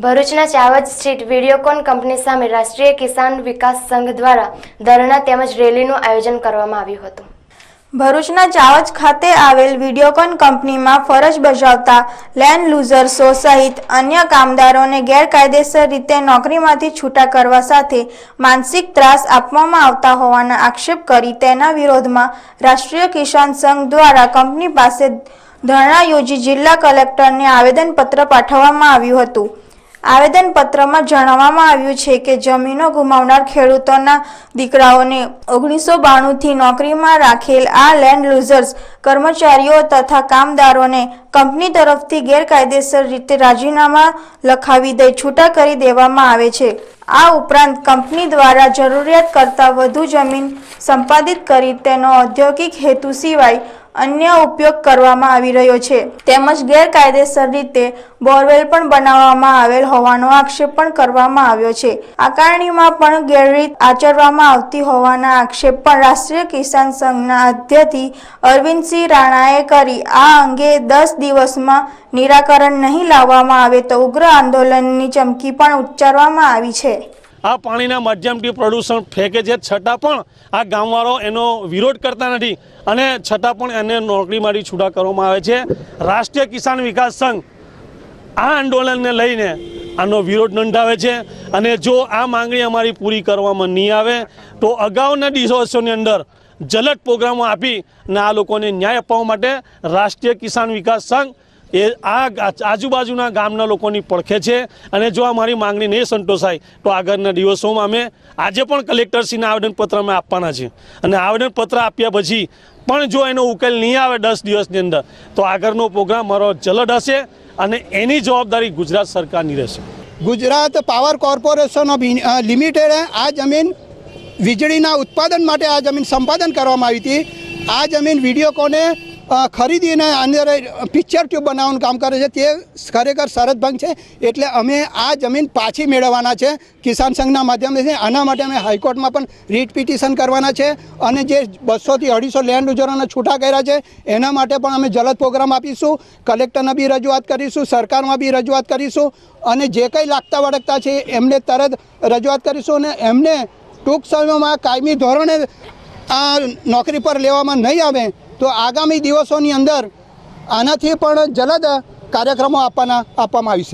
ભરૂચના Chavaj street Videocon company સામે રાષ્ટ્રીય કિસાન વિકાસ સંઘ દ્વારા ધરણા તેમજ રેલીનું આયોજન કરવામાં આવ્યું હતું। ભરૂચના ચાવજ ખાતે આવેલ વિડીયોકોન કંપનીમાં ફરજ બજાવતા લેન્ડ લૂઝર્સો સહિત અન્ય કામદારોને ગેરકાયદેસર રીતે નોકરીમાંથી છૂટા કરવા સાથે માનસિક ત્રાસ આપવામાં આવતા હોવાના આક્ષેપ કરી તેના વિરોધમાં રાષ્ટ્રીય કિસાન સંઘ દ્વારા કંપની પાસે ધરણા યોજી જિલ્લા કલેક્ટરને આવેદનપત્ર પાઠવવામાં આવ્યું હતું। આવેદનપત્રમાં જણાવવામાં આવ્યું છે કે જમીનો ગુમાવનાર ખેડૂતોના દીકરાઓને 1992થી નોકરીમાં રાખેલ આ લેન્ડ લૂઝર્સ કર્મચારીઓ તથા કામદારોને કંપની તરફથી ગેરકાયદેસર રીતે રાજીનામા લખાવી દઈ છૂટા કરી દેવામાં આવે છે। આ ઉપરાંત કંપની દ્વારા જરૂરિયાત કરતાં વધુ જમીન સંપાદિત કરી તેનો ઔદ્યોગિક હેતુ સિવાય અન્ય ઉપયોગ કરવામાં આવી રહ્યો છે તેમજ ગેરકાયદેસર રીતે બોરવેલ પણ બનાવવામાં આવેલ હોવાનો આક્ષેપ પણ કરવામાં આવ્યો છે। આકારણીમાં પણ ગેરરીત આચરવામાં આવતી હોવાના આક્ષેપ પણ રાષ્ટ્રીય કિસાન સંઘના અધ્યક્ષ અરવિંદસિંહ રાણાએ કરી આ અંગે 10 દિવસમાં નિરાકરણ નહીં લાવવામાં આવે તો ઉગ્ર આંદોલનની ચમકી પણ ઉચ્ચારવામાં આવી છે। આ પાણીના માધ્યમથી પ્રદૂષણ ફેંકે છે છતાં પણ આ ગામવાળો એનો વિરોધ કરતા નથી અને છતાં પણ એને નોકરીમાંથી છૂટા કરવામાં આવે છે। રાષ્ટ્રીય કિસાન વિકાસ સંઘ આ આંદોલનને લઈને આનો વિરોધ નોંધાવે છે અને જો આ માંગણી અમારી પૂરી કરવામાં નહીં આવે તો અગાઉના દિવસોની અંદર જલદ પ્રોગ્રામો આપી અને આ લોકોને ન્યાય અપાવવા માટે રાષ્ટ્રીય કિસાન વિકાસ સંઘ એ આ આજુબાજુના ગામના લોકોની પડખે છે અને જો અમારી માંગણી નહીં સંતોષાય તો આગળના દિવસોમાં અમે આજે પણ કલેક્ટરશ્રીને આવેદનપત્ર અમે આપવાના છે અને આવેદનપત્ર આપ્યા પછી પણ જો એનો ઉકેલ નહીં આવે 10 દિવસની અંદર તો આગળનો પ્રોગ્રામ મારો જલદ હશે અને એની જવાબદારી ગુજરાત સરકારની રહેશે। ગુજરાત પાવર કોર્પોરેશન ઓફ લિમિટેડે આ જમીન વીજળીના ઉત્પાદન માટે આ જમીન સંપાદન કરવામાં આવી હતી। આ જમીન વિડીયોકોને ખરીદીને અંદર પિક્ચર ટ્યુબ બનાવવાનું કામ કરે છે તે ખરેખર શરત ભંગ છે એટલે અમે આ જમીન પાછી મેળવવાના છે કિસાન સંઘના માધ્યમથી। આના માટે અમે હાઈકોર્ટમાં પણ રીટ પિટિશન કરવાના છે અને જે 200 થી 250 લેન્ડ યુઝરોને છૂટા કર્યા છે એના માટે પણ અમે જલદ પ્રોગ્રામ આપીશું। કલેક્ટરને બી રજૂઆત કરીશું, સરકારમાં બી રજૂઆત કરીશું અને જે કંઈ લાગતા વળગતા છે એમને તરત રજૂઆત કરીશું અને એમને ટૂંક સમયમાં કાયમી ધોરણે આ નોકરી પર લેવામાં નહીં આવે તો આગામી દિવસોની અંદર આનાથી પણ જલદ કાર્યક્રમો આપવામાં આવશે।